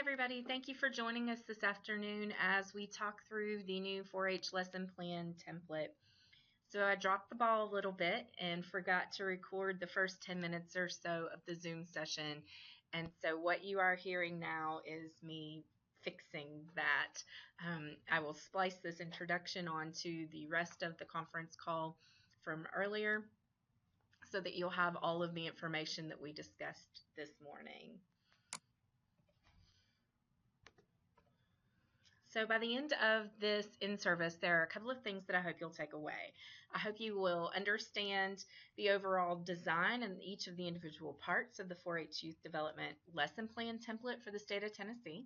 everybody. Thank you for joining us this afternoon as we talk through the new 4-H lesson plan template. So I dropped the ball a little bit and forgot to record the first 10 minutes or so of the Zoom session. And so what you are hearing now is me fixing that. I will splice this introduction onto the rest of the conference call from earlier so that you'll have all of the information that we discussed this morning. So by the end of this in-service, there are a couple of things that I hope you'll take away. I hope you will understand the overall design and each of the individual parts of the 4-H Youth Development Lesson Plan template for the state of Tennessee.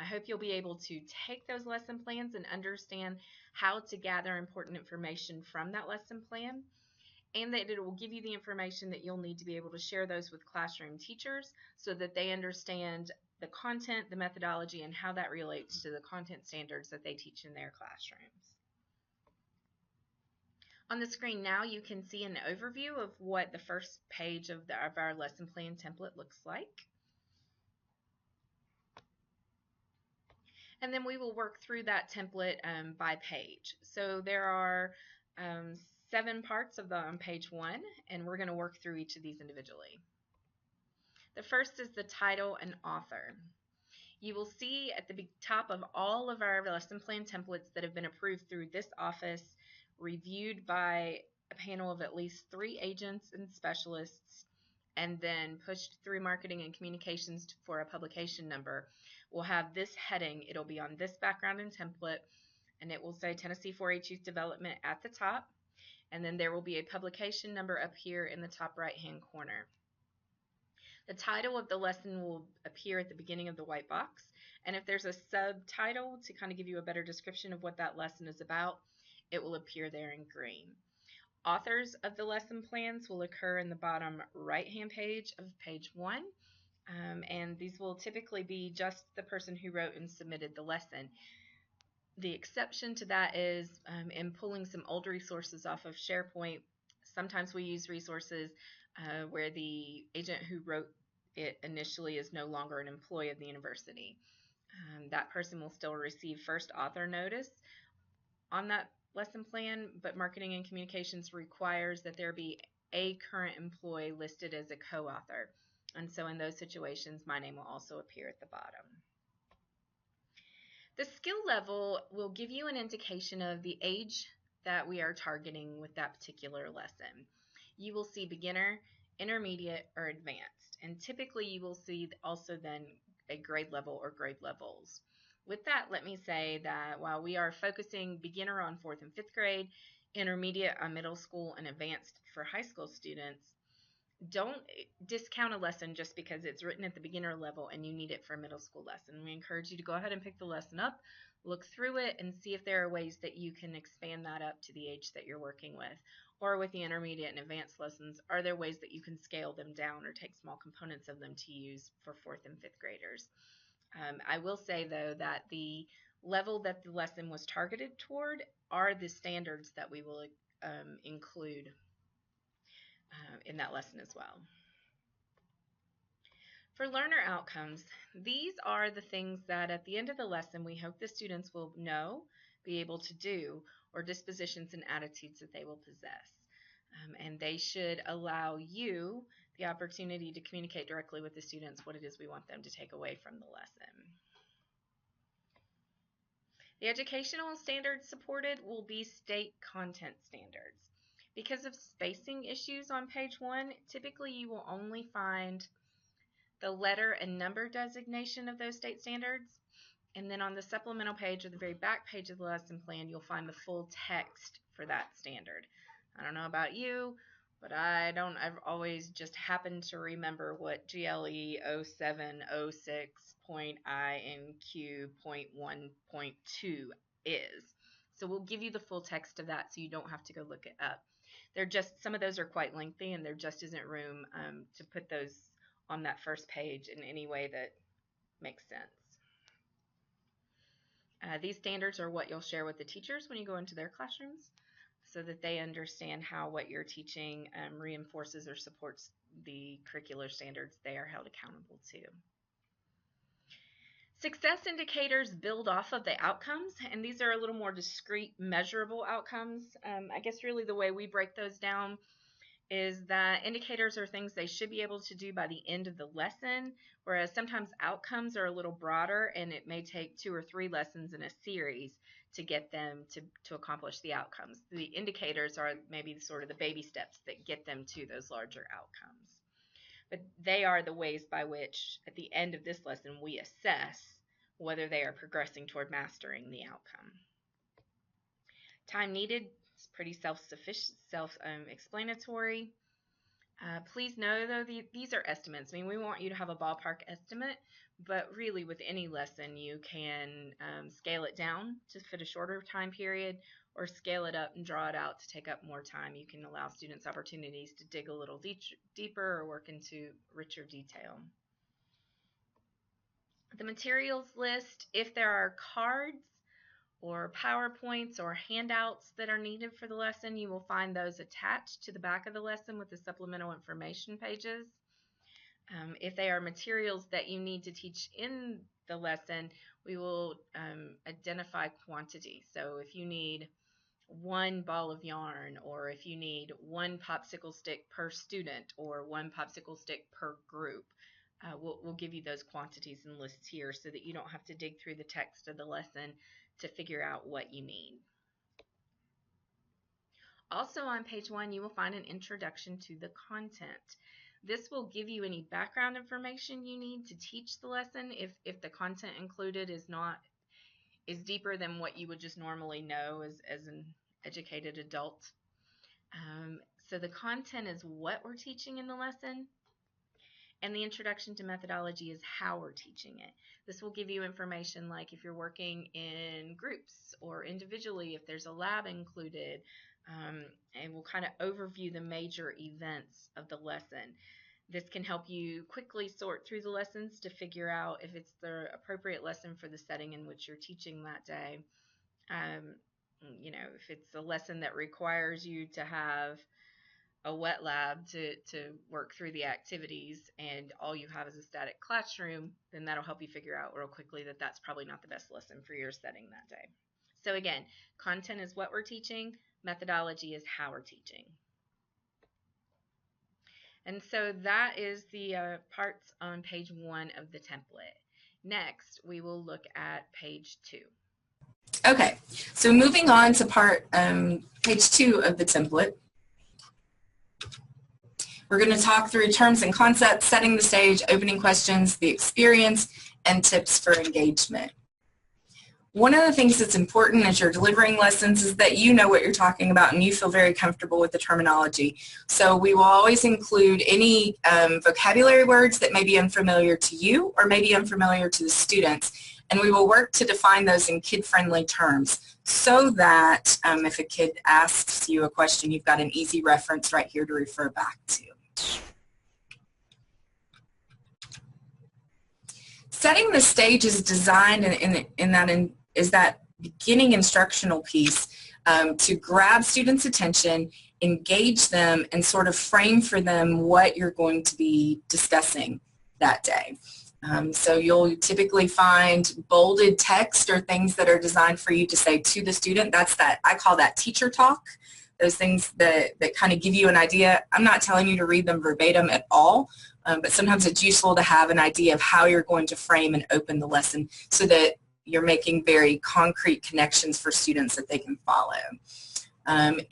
I hope you'll be able to take those lesson plans and understand how to gather important information from that lesson plan, and that it will give you the information that you'll need to be able to share those with classroom teachers so that they understand the content, the methodology, and how that relates to the content standards that they teach in their classrooms. On the screen now you can see an overview of what the first page of our lesson plan template looks like. And then we will work through that template by page. So there are 7 parts on page 1, and we're going to work through each of these individually. The first is the title and author. You will see at the top of all of our lesson plan templates that have been approved through this office, reviewed by a panel of at least 3 agents and specialists, and then pushed through marketing and communications for a publication number, will have this heading. It'll be on this background and template, and it will say Tennessee 4-H Youth Development at the top, and then there will be a publication number up here in the top right-hand corner. The title of the lesson will appear at the beginning of the white box, and if there's a subtitle to kind of give you a better description of what that lesson is about, it will appear there in green. Authors of the lesson plans will occur in the bottom right-hand page of page 1, and these will typically be just the person who wrote and submitted the lesson. The exception to that is in pulling some old resources off of SharePoint. Sometimes we use resources where the agent who wrote it initially is no longer an employee of the university. That person will still receive first author notice on that lesson plan, but marketing and communications requires that there be a current employee listed as a co-author. And so in those situations, my name will also appear at the bottom. The skill level will give you an indication of the age that we are targeting with that particular lesson. You will see beginner, intermediate, or advanced, and typically you will see also then a grade level or grade levels. With that, let me say that while we are focusing beginner on 4th and 5th grade, intermediate on middle school, and advanced for high school students, don't discount a lesson just because it's written at the beginner level and you need it for a middle school lesson. We encourage you to go ahead and pick the lesson up, look through it, and see if there are ways that you can expand that up to the age that you're working with. Or with the intermediate and advanced lessons, are there ways that you can scale them down or take small components of them to use for 4th and 5th graders? I will say, though, that the level that the lesson was targeted toward are the standards that we will include in that lesson as well. For learner outcomes, these are the things that at the end of the lesson we hope the students will know, be able to do, or dispositions and attitudes that they will possess. And they should allow you the opportunity to communicate directly with the students what it is we want them to take away from the lesson. The educational standards supported will be state content standards. Because of spacing issues on page 1, typically you will only find the letter and number designation of those state standards, and then on the supplemental page or the very back page of the lesson plan, you'll find the full text for that standard. I don't know about you, but I've always just happened to remember what GLE 0706.INQ.1.2 is. So we'll give you the full text of that so you don't have to go look it up. Some of those are quite lengthy, and there just isn't room to put those on that first page in any way that makes sense. These standards are what you'll share with the teachers when you go into their classrooms so that they understand how what you're teaching reinforces or supports the curricular standards they are held accountable to. Success indicators build off of the outcomes, and these are a little more discrete, measurable outcomes. I guess really the way we break those down is that indicators are things they should be able to do by the end of the lesson, whereas sometimes outcomes are a little broader and it may take 2 or 3 lessons in a series to get them to accomplish the outcomes. The indicators are maybe sort of the baby steps that get them to those larger outcomes. But they are the ways by which, at the end of this lesson, we assess whether they are progressing toward mastering the outcome. Time needed is pretty self-sufficient, self-explanatory. Please know, though, these are estimates. I mean, we want you to have a ballpark estimate, but really with any lesson, you can scale it down to fit a shorter time period or scale it up and draw it out to take up more time. You can allow students opportunities to dig a little deeper or work into richer detail. The materials list, if there are cards or PowerPoints or handouts that are needed for the lesson, you will find those attached to the back of the lesson with the supplemental information pages. If they are materials that you need to teach in the lesson, we will identify quantity. So if you need 1 ball of yarn, or if you need 1 popsicle stick per student or 1 popsicle stick per group, we'll give you those quantities and lists here so that you don't have to dig through the text of the lesson to figure out what you need. Also on page 1, you will find an introduction to the content. This will give you any background information you need to teach the lesson if the content included is deeper than what you would just normally know as an educated adult. So the content is what we're teaching in the lesson, and the introduction to methodology is how we're teaching it. This will give you information like if you're working in groups or individually, if there's a lab included, and we'll kind of overview the major events of the lesson. This can help you quickly sort through the lessons to figure out if it's the appropriate lesson for the setting in which you're teaching that day. You know, if it's a lesson that requires you to have a wet lab to work through the activities and all you have is a static classroom, then that'll help you figure out real quickly that that's probably not the best lesson for your setting that day. So again, content is what we're teaching, methodology is how we're teaching. And so that is the parts on page 1 of the template. Next, we will look at page 2. Okay, so moving on to page 2 of the template. We're going to talk through terms and concepts, setting the stage, opening questions, the experience, and tips for engagement. One of the things that's important as you're delivering lessons is that you know what you're talking about and you feel very comfortable with the terminology. So we will always include any vocabulary words that may be unfamiliar to you or may be unfamiliar to the students, and we will work to define those in kid-friendly terms so that if a kid asks you a question, you've got an easy reference right here to refer back to. Setting the stage is designed is that beginning instructional piece to grab students' attention, engage them, and sort of frame for them what you're going to be discussing that day. So you'll typically find bolded text or things that are designed for you to say to the student. I call that teacher talk. Those things that kind of give you an idea. I'm not telling you to read them verbatim at all, but sometimes it's useful to have an idea of how you're going to frame and open the lesson so that you're making very concrete connections for students that they can follow.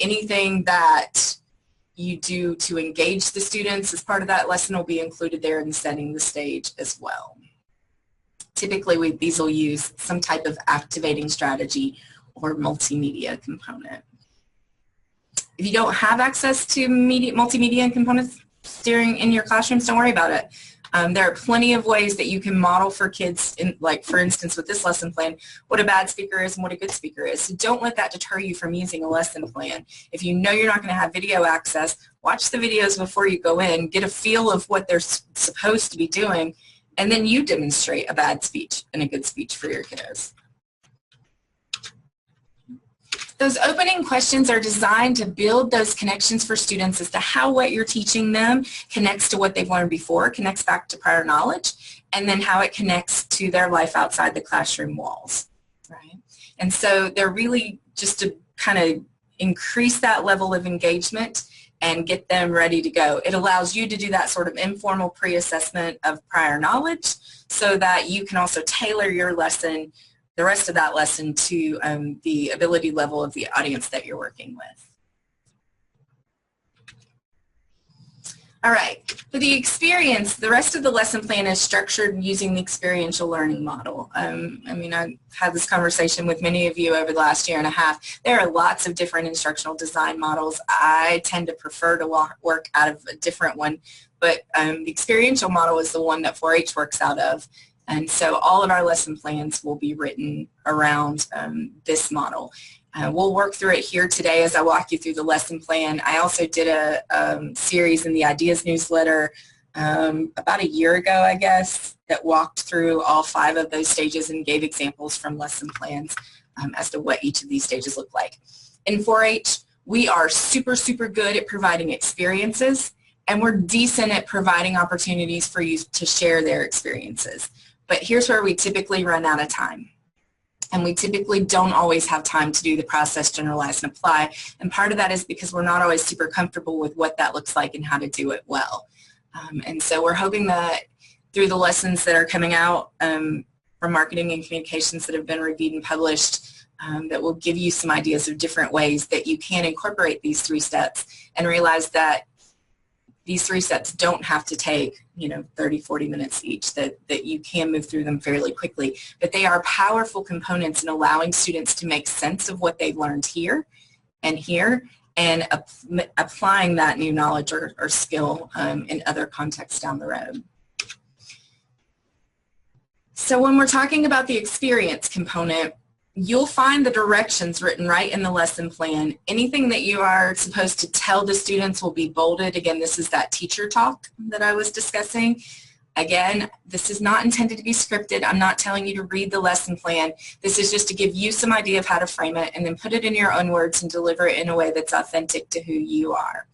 Anything that you do to engage the students as part of that lesson will be included there in setting the stage as well. Typically, these will use some type of activating strategy or multimedia component. If you don't have access to multimedia components in your classrooms, don't worry about it. There are plenty of ways that you can model for kids, like for instance with this lesson plan, what a bad speaker is and what a good speaker is. So don't let that deter you from using a lesson plan. If you know you're not going to have video access, watch the videos before you go in, get a feel of what they're supposed to be doing, and then you demonstrate a bad speech and a good speech for your kiddos. Those opening questions are designed to build those connections for students as to how what you're teaching them connects to what they've learned before, connects back to prior knowledge, and then how it connects into their life outside the classroom walls, right? And so they're really just to kind of increase that level of engagement and get them ready to go. It allows you to do that sort of informal pre-assessment of prior knowledge so that you can also tailor your lesson, the rest of that lesson, to the ability level of the audience that you're working with. All right, for the experience, the rest of the lesson plan is structured using the experiential learning model. I mean, I've had this conversation with many of you over the last year and a half. There are lots of different instructional design models. I tend to prefer to work out of a different one, but the experiential model is the one that 4-H works out of. And so all of our lesson plans will be written around this model. We'll work through it here today as I walk you through the lesson plan. I also did a series in the Ideas newsletter about a year ago, I guess, that walked through all 5 of those stages and gave examples from lesson plans as to what each of these stages look like. In 4-H, we are super, super good at providing experiences, and we're decent at providing opportunities for you to share their experiences. But here's where we typically run out of time. And we typically don't always have time to do the process, generalize, and apply. And part of that is because we're not always super comfortable with what that looks like and how to do it well. And so we're hoping that through the lessons that are coming out from marketing and communications that have been reviewed and published, that will give you some ideas of different ways that you can incorporate these 3 steps and realize that these 3 steps don't have to take, 30, 40 minutes each, that you can move through them fairly quickly. But they are powerful components in allowing students to make sense of what they've learned here and applying that new knowledge or skill in other contexts down the road. So when we're talking about the experience component, you'll find the directions written right in the lesson plan. Anything that you are supposed to tell the students will be bolded. Again, this is that teacher talk that I was discussing. Again, this is not intended to be scripted. I'm not telling you to read the lesson plan. This is just to give you some idea of how to frame it and then put it in your own words and deliver it in a way that's authentic to who you are.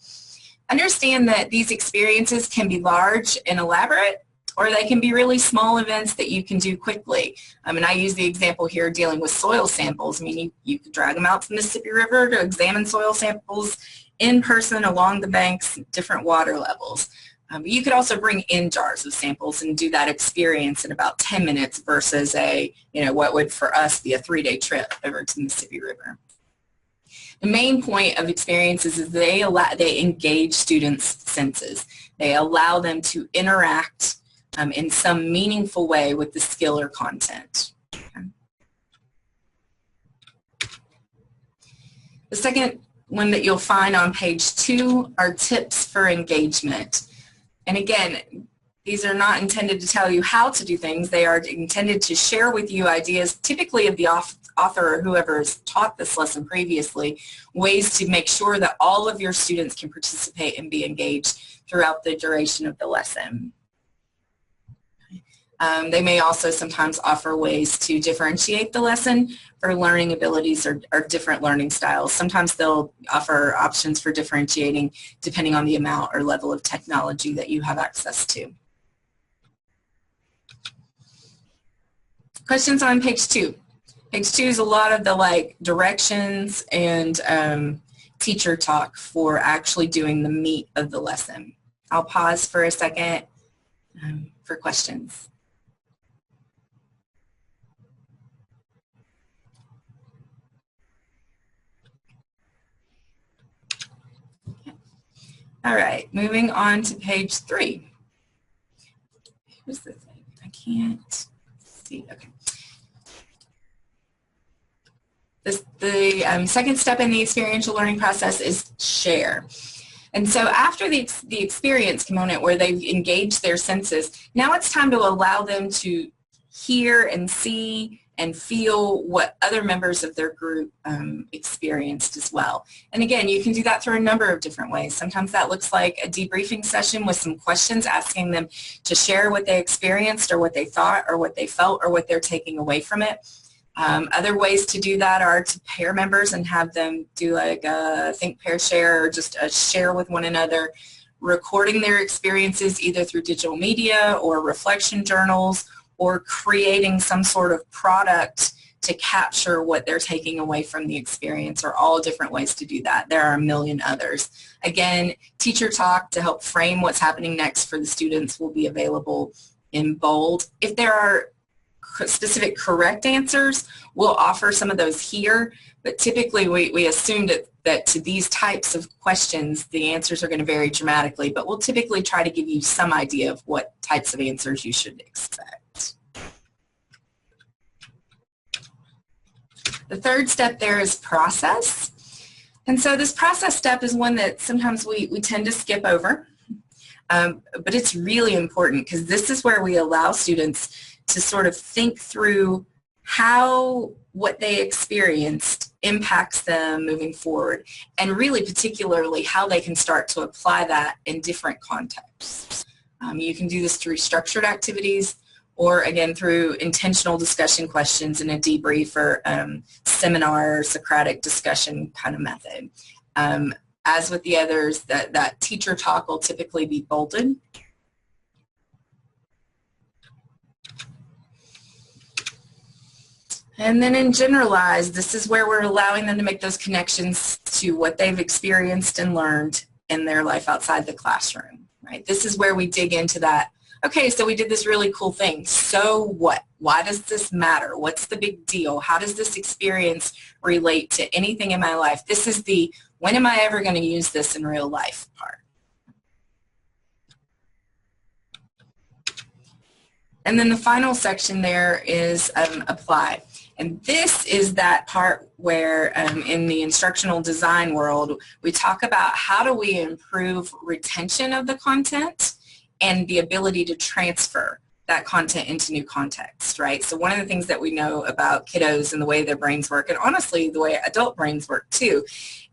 Understand that these experiences can be large and elaborate, or they can be really small events that you can do quickly. And I use the example here dealing with soil samples. I mean, you could drag them out to the Mississippi River to examine soil samples in person along the banks, different water levels. But you could also bring in jars of samples and do that experience in about 10 minutes versus what would for us be a 3-day trip over to the Mississippi River. The main point of experiences is they engage students' senses. They allow them to interact in some meaningful way with the skill or content. Okay. The second one that you'll find on page 2 are tips for engagement. And again, these are not intended to tell you how to do things. They are intended to share with you ideas, typically of the author or whoever has taught this lesson previously, ways to make sure that all of your students can participate and be engaged throughout the duration of the lesson. They may also sometimes offer ways to differentiate the lesson for learning abilities or different learning styles. Sometimes they'll offer options for differentiating depending on the amount or level of technology that you have access to. Questions on page 2. Page 2 is a lot of the directions and teacher talk for actually doing the meat of the lesson. I'll pause for a second for questions. All right, moving on to page 3. Here's the thing. I can't see. Okay. The second step in the experiential learning process is share. And so after the experience component where they've engaged their senses, now it's time to allow them to hear and see and feel what other members of their group experienced as well. And again, you can do that through a number of different ways. Sometimes that looks like a debriefing session with some questions, asking them to share what they experienced or what they thought or what they felt or what they're taking away from it. Other ways to do that are to pair members and have them do like a think, pair, share, or just a share with one another, recording their experiences either through digital media or reflection journals or creating some sort of product to capture what they're taking away from the experience, are all different ways to do that. There are a million others. Again, teacher talk to help frame what's happening next for the students will be available in bold. If there are specific correct answers, we'll offer some of those here, but typically we assume that to these types of questions, the answers are going to vary dramatically, but we'll typically try to give you some idea of what types of answers you should expect. The third step there is process. And so this process step is one that sometimes we tend to skip over, but it's really important because this is where we allow students to sort of think through how what they experienced impacts them moving forward, and really particularly how they can start to apply that in different contexts. You can do this through structured activities, or again through intentional discussion questions in a debrief or seminar or Socratic discussion kind of method. As with the others, that teacher talk will typically be bolded. And then in generalized, this is where we're allowing them to make those connections to what they've experienced and learned in their life outside the classroom, right? This is where we dig into that. Okay, so we did this really cool thing. So what? Why does this matter? What's the big deal? How does this experience relate to anything in my life? This is the when am I ever going to use this in real life part. And then the final section there is apply. And this is that part where in the instructional design world, we talk about how do we improve retention of the content and the ability to transfer that content into new context, right? So one of the things that we know about kiddos and the way their brains work, and honestly the way adult brains work too,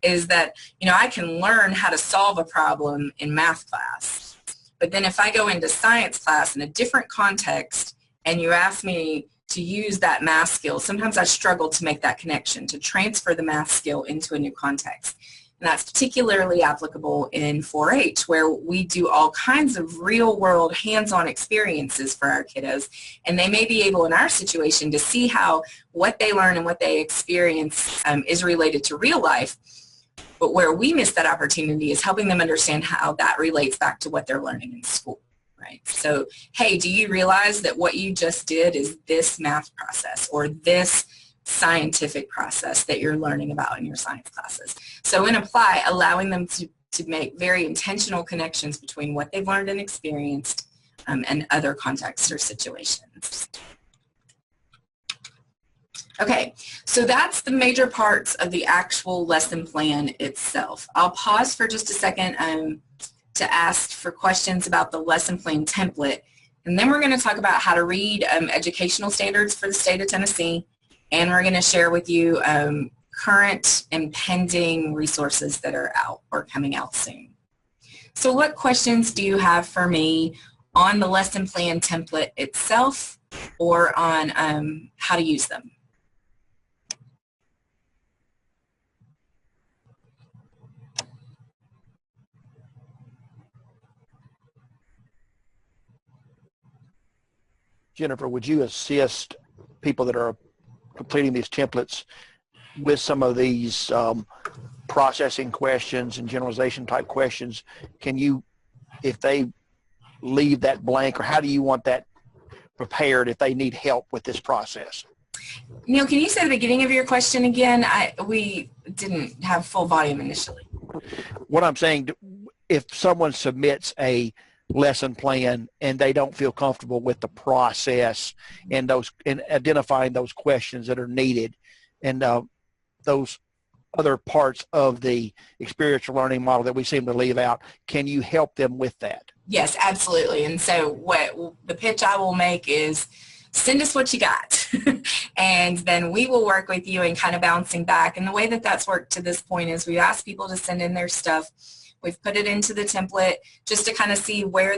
is that, you know, I can learn how to solve a problem in math class. But then if I go into science class in a different context and you ask me to use that math skill, sometimes I struggle to make that connection, to transfer the math skill into a new context. And that's particularly applicable in 4-H, where we do all kinds of real-world hands-on experiences for our kiddos. And they may be able, in our situation, to see how what they learn and what they experience is related to real life. But where we miss that opportunity is helping them understand how that relates back to what they're learning in school. Right? So, hey, do you realize that what you just did is this math process or this scientific process that you're learning about in your science classes? So in Apply, allowing them to make very intentional connections between what they've learned and experienced and other contexts or situations. Okay, so that's the major parts of the actual lesson plan itself. I'll pause for just a second to ask for questions about the lesson plan template, and then we're going to talk about how to read educational standards for the state of Tennessee, and we're going to share with you current and pending resources that are out or coming out soon. So what questions do you have for me on the lesson plan template itself or on how to use them? Jennifer, would you assist people that are completing these templates with some of these processing questions and generalization type questions? Can you, if they leave that blank, or how do you want that prepared if they need help with this process? Neil, can you say the beginning of your question again? We didn't have full volume initially. What I'm saying, if someone submits a lesson plan and they don't feel comfortable with the process and identifying those questions that are needed and those other parts of the experiential learning model that we seem to leave out, can you help them with that? Yes, absolutely. And so what the pitch I will make is send us what you got and then we will work with you and kind of bouncing back. And the way that that's worked to this point is we ask people to send in their stuff. We've put it into the template just to kind of see where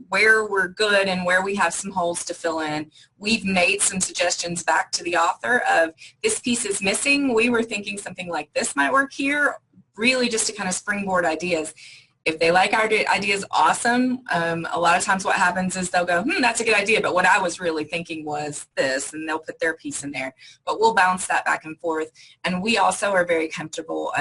we're good and where we have some holes to fill in. We've made some suggestions back to the author of this piece is missing. We were thinking something like this might work here, really just to kind of springboard ideas. If they like our ideas, awesome. A lot of times what happens is they'll go, that's a good idea, but what I was really thinking was this, and they'll put their piece in there. But we'll bounce that back and forth. And we also are very comfortable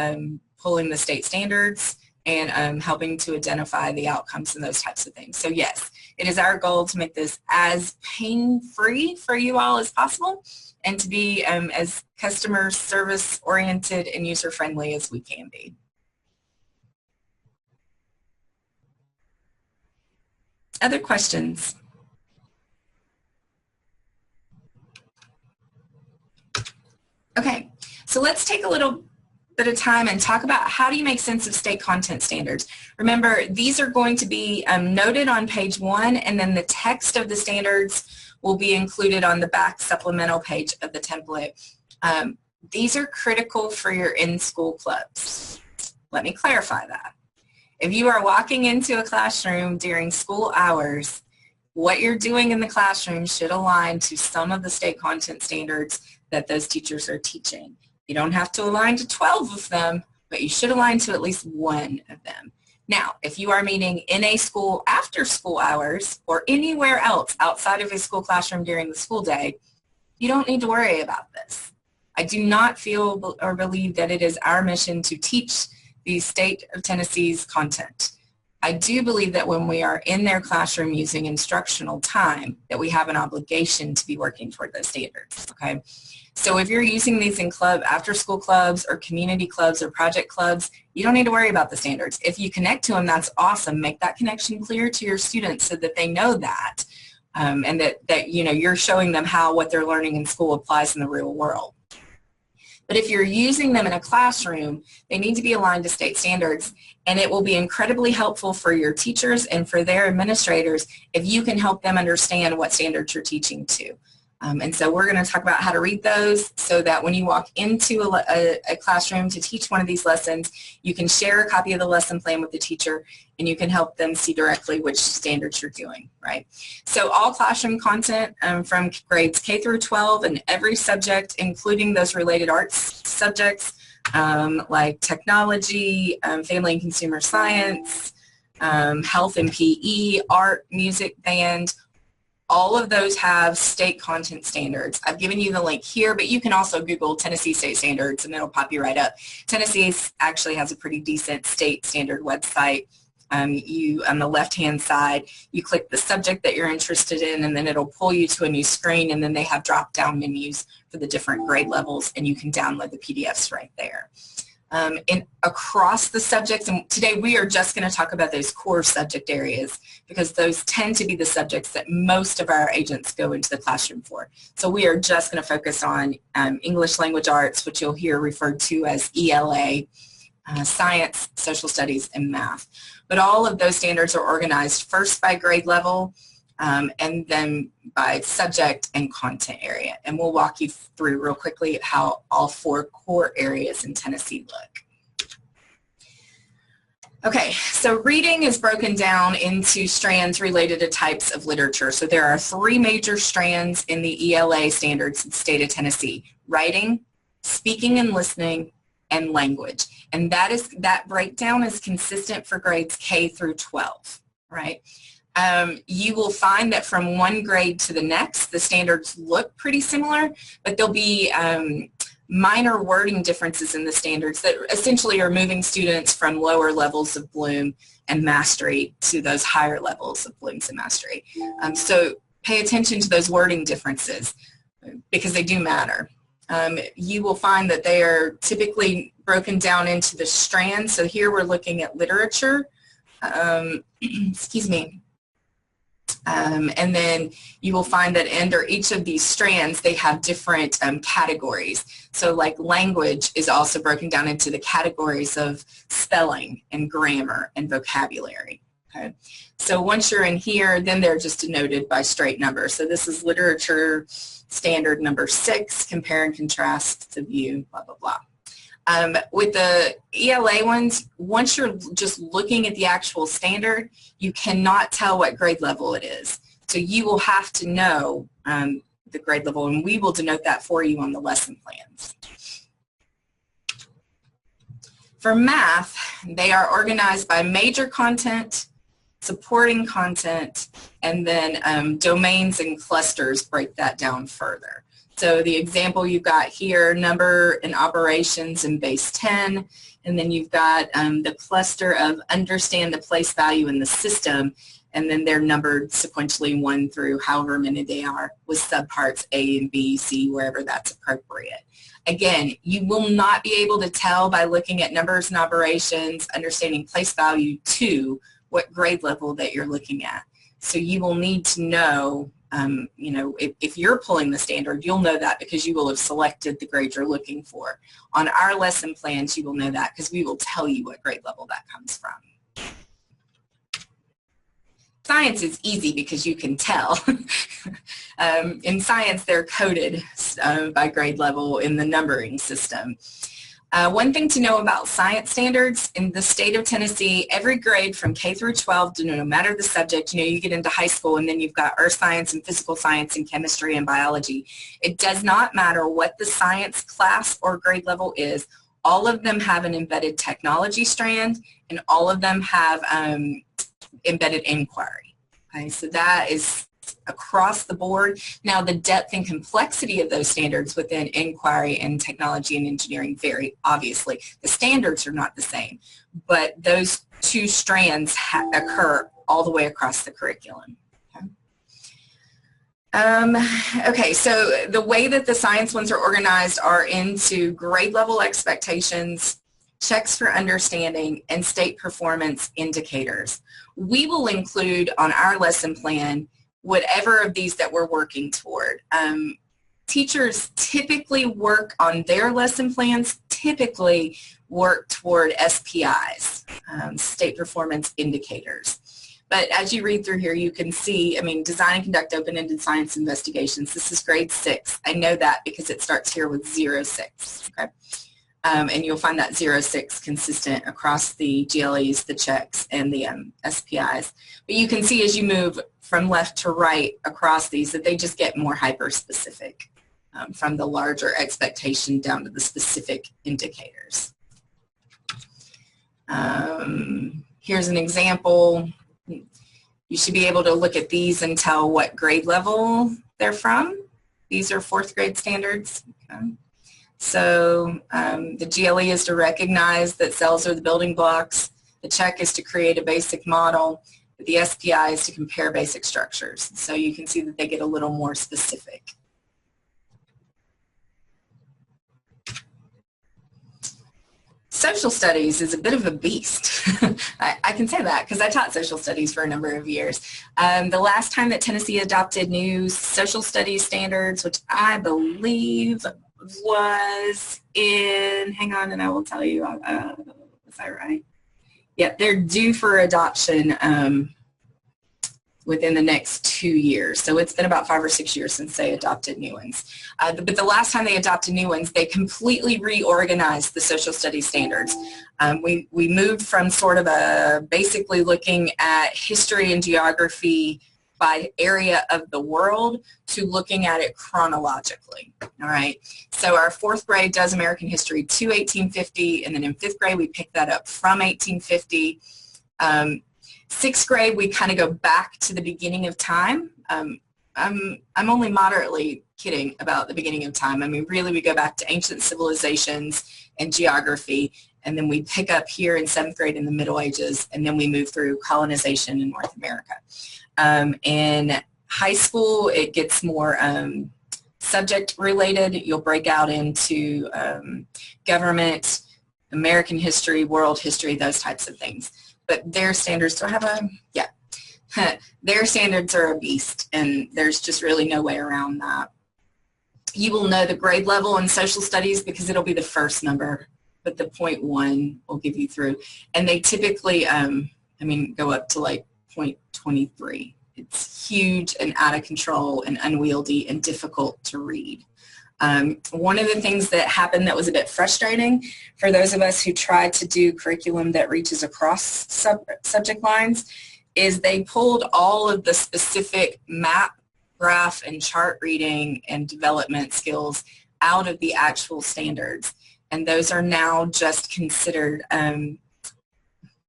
pulling the state standards and helping to identify the outcomes and those types of things. So yes, it is our goal to make this as pain-free for you all as possible and to be as customer service oriented and user-friendly as we can be. Other questions? Okay, so let's take a little bit of time and talk about how do you make sense of state content standards. Remember, these are going to be noted on page 1, and then the text of the standards will be included on the back supplemental page of the template. These are critical for your in-school clubs. Let me clarify that. If you are walking into a classroom during school hours, what you're doing in the classroom should align to some of the state content standards that those teachers are teaching. You don't have to align to 12 of them, but you should align to at least one of them. Now, if you are meeting in a school after school hours or anywhere else outside of a school classroom during the school day, you don't need to worry about this. I do not feel or believe that it is our mission to teach the state of Tennessee's content. I do believe that when we are in their classroom using instructional time, that we have an obligation to be working toward those standards, okay? So if you're using these in after-school clubs or community clubs or project clubs, you don't need to worry about the standards. If you connect to them, that's awesome. Make that connection clear to your students so that they know that, and that you know, you're showing them how what they're learning in school applies in the real world. But if you're using them in a classroom, they need to be aligned to state standards, and it will be incredibly helpful for your teachers and for their administrators if you can help them understand what standards you're teaching to. And so we're going to talk about how to read those so that when you walk into a classroom to teach one of these lessons, you can share a copy of the lesson plan with the teacher and you can help them see directly which standards you're doing, right? So all classroom content from grades K through 12 and every subject, including those related arts subjects like technology, family and consumer science, health and PE, art, music, band, all of those have state content standards. I've given you the link here, but you can also Google Tennessee State Standards and it'll pop you right up. Tennessee actually has a pretty decent state standard website. You, on the left-hand side, you click the subject that you're interested in and then it'll pull you to a new screen, and then they have drop-down menus for the different grade levels and you can download the PDFs right there. And across the subjects, and today we are just going to talk about those core subject areas because those tend to be the subjects that most of our agents go into the classroom for. So we are just going to focus on English language arts, which you'll hear referred to as ELA, science, social studies, and math. But all of those standards are organized first by grade level and then by subject and content area. And we'll walk you through real quickly how all 4 core areas in Tennessee look. Okay, so reading is broken down into strands related to types of literature. So there are 3 major strands in the ELA standards in the state of Tennessee: writing, speaking and listening, and language. And that breakdown is consistent for grades K through 12, right? You will find that from one grade to the next, the standards look pretty similar, but there'll be minor wording differences in the standards that essentially are moving students from lower levels of Bloom and mastery to those higher levels of Bloom's and mastery. So pay attention to those wording differences because they do matter. You will find that they are typically broken down into the strands. So here we're looking at literature. Excuse me. And then you will find that under each of these strands, they have different categories. So like language is also broken down into the categories of spelling and grammar and vocabulary. Okay. So once you're in here, then they're just denoted by straight numbers. So this is literature standard number 6, compare and contrast to view, blah, blah, blah. With the ELA ones, once you're just looking at the actual standard, you cannot tell what grade level it is. So you will have to know the grade level, and we will denote that for you on the lesson plans. For math, they are organized by major content, supporting content, and then domains and clusters break that down further. So the example you've got here, number and operations in base 10, and then you've got the cluster of understand the place value in the system, and then they're numbered sequentially 1 through however many they are with subparts A and B, C, wherever that's appropriate. Again, you will not be able to tell by looking at numbers and operations, understanding place value 2, what grade level that you're looking at. So you will need to know, you know, if you're pulling the standard, you'll know that because you will have selected the grade you're looking for. On our lesson plans, you will know that because we will tell you what grade level that comes from. Science is easy because you can tell. In science, they're coded by grade level in the numbering system. One thing to know about science standards, in the state of Tennessee, every grade from K through 12, no matter the subject, you know, you get into high school and then you've got earth science and physical science and chemistry and biology. It does not matter what the science class or grade level is. All of them have an embedded technology strand, and all of them have embedded inquiry. Okay, so that is across the board. Now the depth and complexity of those standards within inquiry and technology and engineering vary, obviously. The standards are not the same, but those two strands occur all the way across the curriculum. Okay, so the way that the science ones are organized are into grade level expectations, checks for understanding, and state performance indicators. We will include on our lesson plan whatever of these that we're working toward. Teachers typically work on their lesson plans, typically work toward SPIs, state performance indicators. But as you read through here, you can see, I mean, design and conduct open-ended science investigations. This is grade 6. I know that because it starts here with 06, okay? And you'll find that 06 consistent across the GLEs, the checks, and the SPIs. But you can see as you move from left to right across these that they just get more hyper-specific from the larger expectation down to the specific indicators. Here's an example. You should be able to look at these and tell what grade level they're from. These are 4th grade standards. Okay. So the GLE is to recognize that cells are the building blocks. The check is to create a basic model. The SPI is to compare basic structures. So you can see that they get a little more specific. Social studies is a bit of a beast. I can say that because I taught social studies for a number of years. The last time that Tennessee adopted new social studies standards, which I believe was in, hang on and I will tell you, was I right? Yeah, they're due for adoption within the next 2 years. So it's been about 5 or 6 years since they adopted new ones. But the last time they adopted new ones, they completely reorganized the social studies standards. We moved from sort of a basically looking at history and geography by area of the world to looking at it chronologically. All right. So our 4th grade does American history to 1850, and then in 5th grade we pick that up from 1850. 6th grade, we kind of go back to the beginning of time. I'm only moderately kidding about the beginning of time. I mean, really, we go back to ancient civilizations and geography, and then we pick up here in 7th grade in the Middle Ages, and then we move through colonization in North America. In high school, it gets more subject-related. You'll break out into government, American history, world history, those types of things. But their standards, do I have a, yeah. Their standards are a beast, and there's just really no way around that. You will know the grade level in social studies because it'll be the first number, but the 0.1 will give you through. And they typically, go up to like 0.23. It's huge and out of control and unwieldy and difficult to read. One of the things that happened that was a bit frustrating for those of us who tried to do curriculum that reaches across subject lines is they pulled all of the specific map, graph, and chart reading and development skills out of the actual standards. and those are now just considered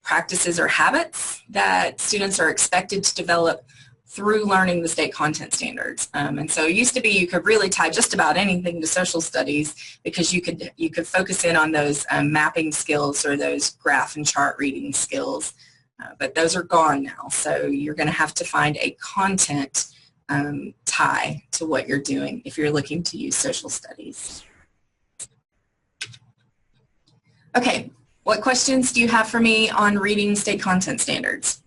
practices or habits that students are expected to develop through learning the state content standards. And so it used to be you could really tie just about anything to social studies because you could focus in on those mapping skills or those graph and chart reading skills. But those are gone now, so you're going to have to find a content tie to what you're doing if you're looking to use social studies. Okay, what questions do you have for me on reading state content standards?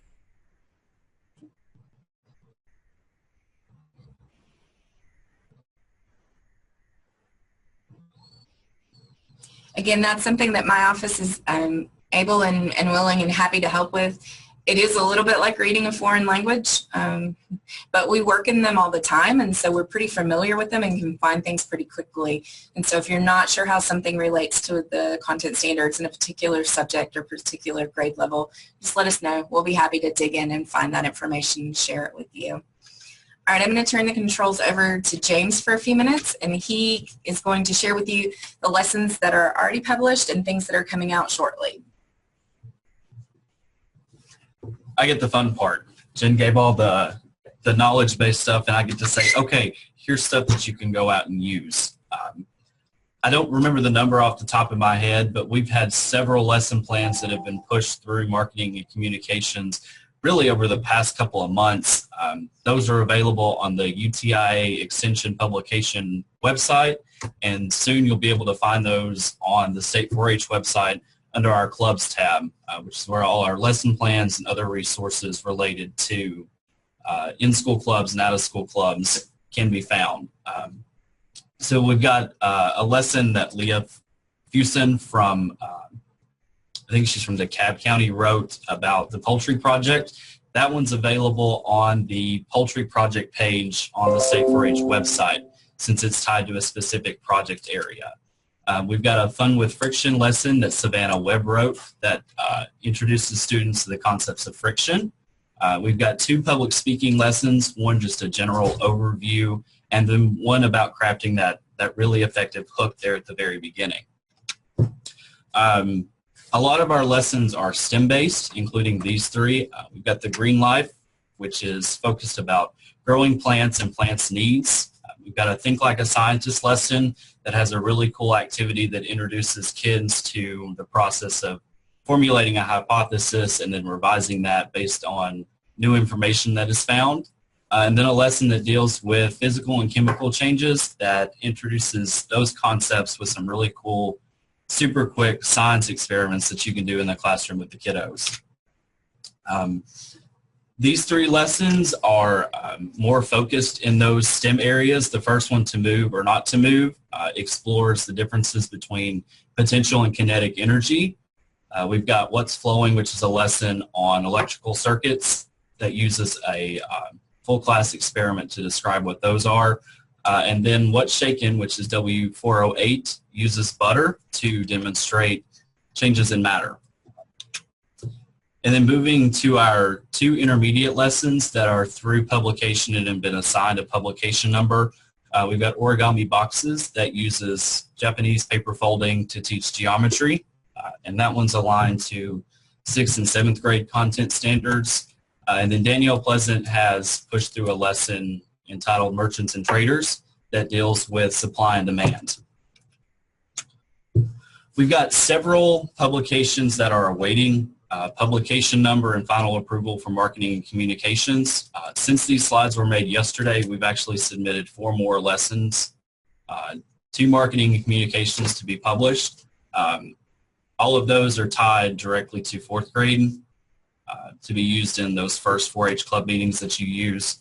Again, that's something that my office is able and willing and happy to help with. It is a little bit like reading a foreign language, but we work in them all the time, and so we're pretty familiar with them and can find things pretty quickly. And so if you're not sure how something relates to the content standards in a particular subject or particular grade level, just let us know. We'll be happy to dig in and find that information and share it with you. All right, I'm going to turn the controls over to James for a few minutes, and he is going to share with you the lessons that are already published and things that are coming out shortly. I get the fun part. Jen gave all the knowledge-based stuff, and I get to say, okay, here's stuff that you can go out and use. I don't remember the number off the top of my head, but we've had several lesson plans that have been pushed through marketing and communications really over the past couple of months. Those are available on the UTIA Extension Publication website, and soon you'll be able to find those on the State 4-H website under our Clubs tab, which is where all our lesson plans and other resources related to in-school clubs and out-of-school clubs can be found. So we've got a lesson that Leah Fusen from I think she's from DeKalb County, wrote about the poultry project. That one's available on the poultry project page on the State 4-H website since it's tied to a specific project area. We've got a Fun with Friction lesson that Savannah Webb wrote that introduces students to the concepts of friction. We've got 2 public speaking lessons, one just a general overview, and then one about crafting that really effective hook there at the very beginning. A lot of our lessons are STEM-based, including these 3. We've got the Green Life, which is focused about growing plants and plants' needs. We've got a Think Like a Scientist lesson that has a really cool activity that introduces kids to the process of formulating a hypothesis and then revising that based on new information that is found. And then a lesson that deals with physical and chemical changes that introduces those concepts with some really cool super quick science experiments that you can do in the classroom with the kiddos. These 3 lessons are more focused in those STEM areas. The first one, To Move or Not to Move, explores the differences between potential and kinetic energy. We've got What's Flowing, which is a lesson on electrical circuits that uses a full class experiment to describe what those are. And then What's Shaken, which is W408, uses butter to demonstrate changes in matter. And then moving to our 2 intermediate lessons that are through publication and have been assigned a publication number. We've got Origami Boxes that uses Japanese paper folding to teach geometry. And that one's aligned to 6th and 7th grade content standards. And then Danielle Pleasant has pushed through a lesson entitled Merchants and Traders that deals with supply and demand. We've got several publications that are awaiting publication number and final approval for marketing and communications. Since these slides were made yesterday, we've actually submitted 4 more lessons to marketing and communications to be published. All of those are tied directly to 4th grade to be used in those first 4-H club meetings that you use.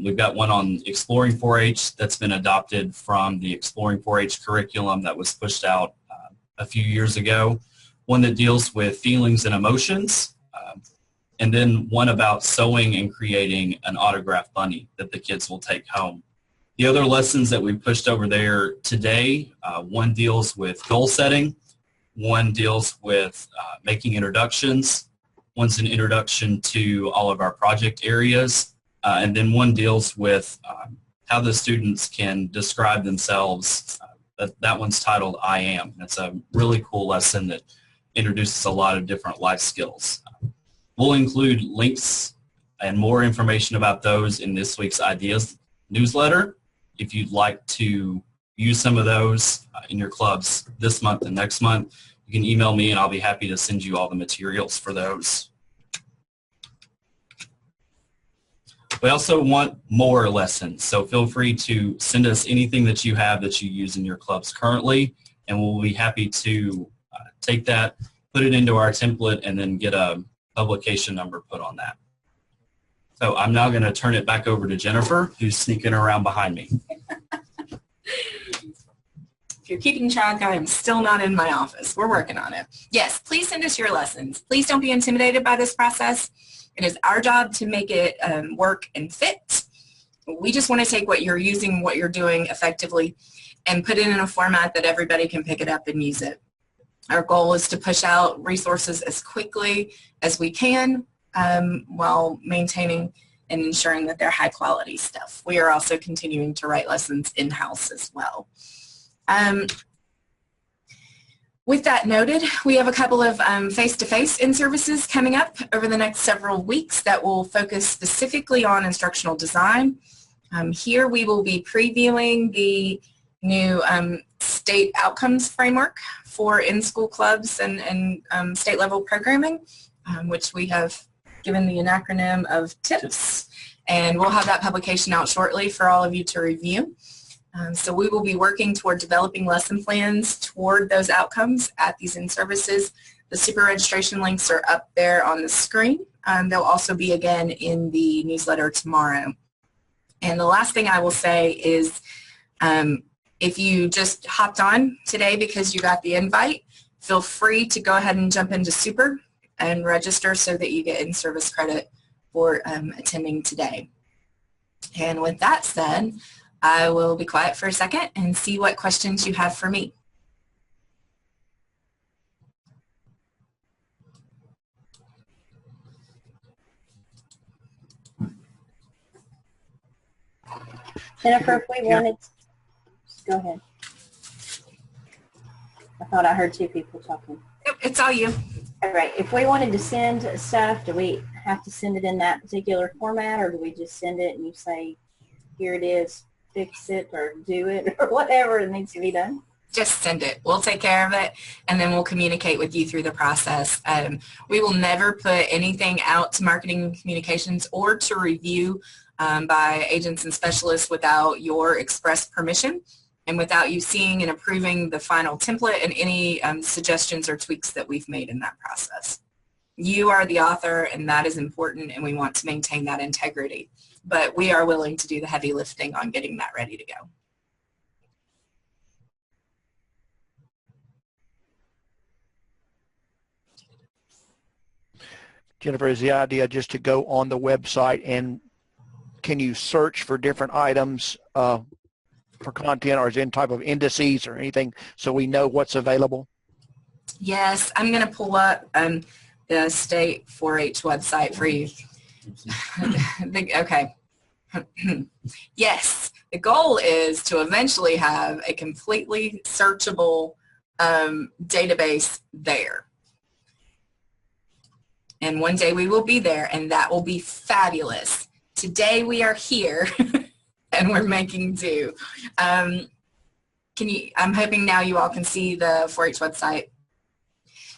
We've got one on Exploring 4-H that's been adopted from the Exploring 4-H curriculum that was pushed out a few years ago. One that deals with feelings and emotions, and then one about sewing and creating an autographed bunny that the kids will take home. The other lessons that we pushed over there today, one deals with goal setting, one deals with making introductions, one's an introduction to all of our project areas, and then one deals with how the students can describe themselves That one's titled I Am. It's a really cool lesson that introduces a lot of different life skills. We'll include links and more information about those in this week's Ideas newsletter. If you'd like to use some of those in your clubs this month and next month, you can email me and I'll be happy to send you all the materials for those. We also want more lessons, so feel free to send us anything that you have that you use in your clubs currently, and we'll be happy to take that, put it into our template, and then get a publication number put on that. So I'm now going to turn it back over to Jennifer, who's sneaking around behind me. If you're keeping track, I am still not in my office. We're working on it. Yes, please send us your lessons. Please don't be intimidated by this process. It is our job to make it work and fit. We just want to take what you're using, what you're doing effectively, and put it in a format that everybody can pick it up and use it. Our goal is to push out resources as quickly as we can while maintaining and ensuring that they're high quality stuff. We are also continuing to write lessons in-house as well. With that noted, we have a couple of face-to-face in-services coming up over the next several weeks that will focus specifically on instructional design. Here we will be previewing the new state outcomes framework for in-school clubs and state-level programming, which we have given the acronym of TIPS. And we'll have that publication out shortly for all of you to review. So we will be working toward developing lesson plans toward those outcomes at these in-services. The super registration links are up there on the screen. They'll also be again in the newsletter tomorrow. And the last thing I will say is if you just hopped on today because you got the invite, feel free to go ahead and jump into super and register so that you get in-service credit for attending today. And with that said, I will be quiet for a second and see what questions you have for me. Jennifer, if we wanted, go ahead. I thought I heard two people talking. Yep, it's all you. All right, if we wanted to send stuff, do we have to send it in that particular format, or do we just send it and you say, here it is, fix it or do it or whatever it needs to be done? Just send it. We'll take care of it, and then we'll communicate with you through the process. We will never put anything out to marketing and communications or to review by agents and specialists without your express permission and without you seeing and approving the final template and any suggestions or tweaks that we've made in that process. You are the author, and that is important, and we want to maintain that integrity. But we are willing to do the heavy lifting on getting that ready to go. Jennifer, is the idea just to go on the website and can you search for different items for content, or is there any type of indices or anything so we know what's available? Yes, I'm going to pull up the state 4-H website for you. Okay. Yes, the goal is to eventually have a completely searchable database there. And one day we will be there, and that will be fabulous. Today we are here, and we're making do. I'm hoping now you all can see the 4-H website.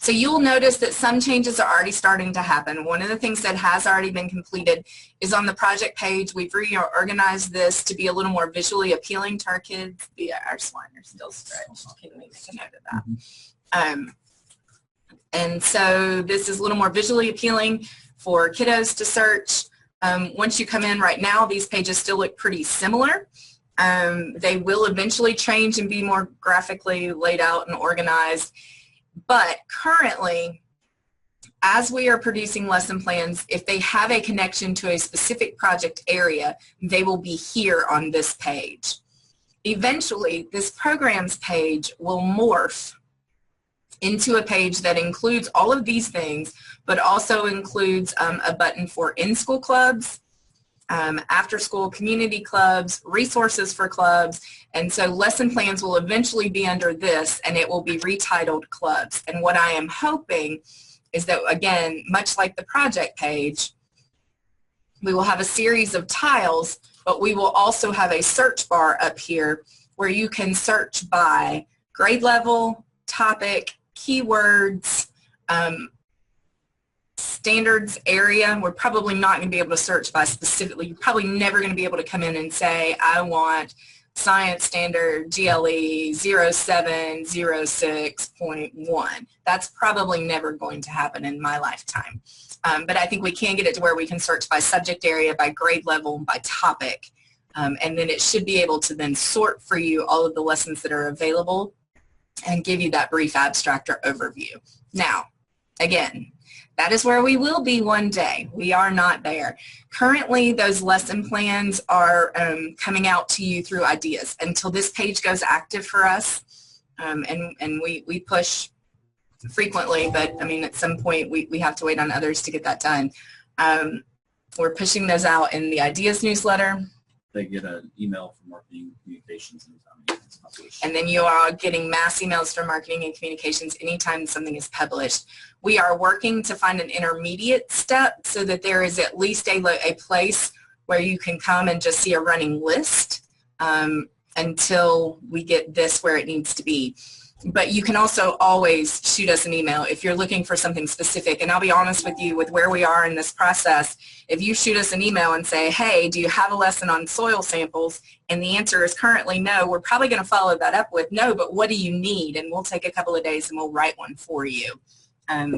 So you'll notice that some changes are already starting to happen. One of the things that has already been completed is on the project page. We've reorganized this to be a little more visually appealing to our kids. Our swine are still stretched. Can we make a note of that? And so this is a little more visually appealing for kiddos to search. Once you come in right now, these pages still look pretty similar. They will eventually change and be more graphically laid out and organized. But currently, as we are producing lesson plans, if they have a connection to a specific project area, they will be here on this page. Eventually, this programs page will morph into a page that includes all of these things, but also includes a button for in-school clubs, after school community clubs, resources for clubs, and so lesson plans will eventually be under this, and it will be retitled clubs. And what I am hoping is that, again, much like the project page, we will have a series of tiles, but we will also have a search bar up here where you can search by grade level, topic, keywords, standards area. We're probably not going to be able to search by specifically. You're probably never going to be able to come in and say, I want science standard GLE 0706.1. That's probably never going to happen in my lifetime. But I think we can get it to where we can search by subject area, by grade level, and by topic. And then it should be able to then sort for you all of the lessons that are available and give you that brief abstract or overview. Now, again, that is where we will be one day. We are not there. Currently, those lesson plans are coming out to you through ideas until this page goes active for us. And we push frequently, but I mean, at some point we have to wait on others to get that done. We're pushing those out in the ideas newsletter. They get an email from marketing communications anytime it's published. And then you are getting mass emails from marketing and communications anytime something is published. We are working to find an intermediate step so that there is at least a place where you can come and just see a running list until we get this where it needs to be. But you can also always shoot us an email if you're looking for something specific. And I'll be honest with you, with where we are in this process, if you shoot us an email and say, hey, do you have a lesson on soil samples? And the answer is currently no, we're probably going to follow that up with no, but what do you need? And we'll take a couple of days and we'll write one for you.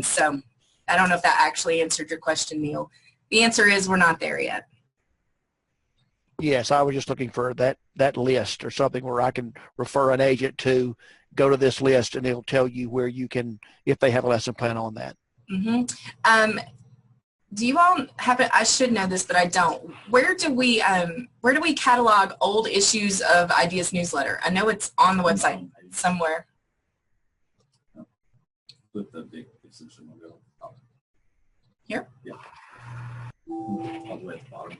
So I don't know if that actually answered your question, Neil. The answer is we're not there yet. Yes, I was just looking for that list or something where I can refer an agent to go to this list and it'll tell you where you can, if they have a lesson plan on that. Mm-hmm. Do you all have it? I should know this, but I don't. Where do we catalog old issues of Ideas newsletter? I know it's on the website somewhere. With the big extension logo. Here? Yeah. All the way at the bottom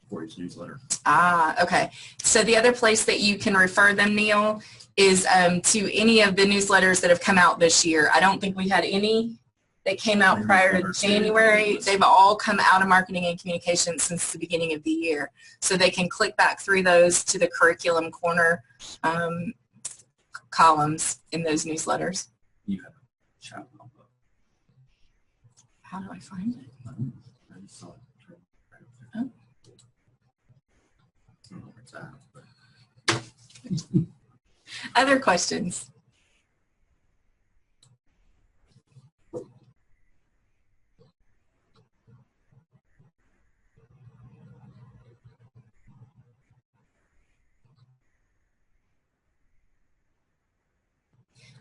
for each newsletter. Ah, okay. So the other place that you can refer them, Neil, is to any of the newsletters that have come out this year. I don't think we had any that came out prior to January. They've all come out of marketing and communications since the beginning of the year. So they can click back through those to the curriculum corner columns in those newsletters. You have a chat pop up. How do I find it? I just saw it right up there. Oh. I don't know where it's at, but Other questions?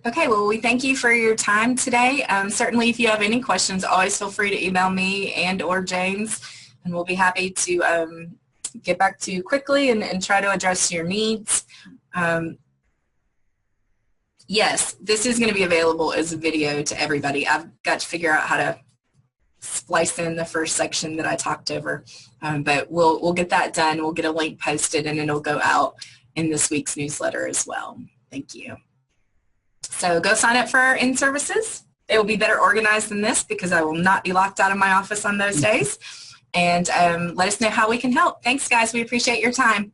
Okay, well, we thank you for your time today. Certainly, if you have any questions, always feel free to email me and or James, and we'll be happy to get back to you quickly and try to address your needs. Yes, this is going to be available as a video to everybody. I've got to figure out how to splice in the first section that I talked over, but we'll get that done. We'll get a link posted, and it'll go out in this week's newsletter as well. Thank you. So go sign up for our in-services. It will be better organized than this because I will not be locked out of my office on those days. And let us know how we can help. Thanks, guys. We appreciate your time.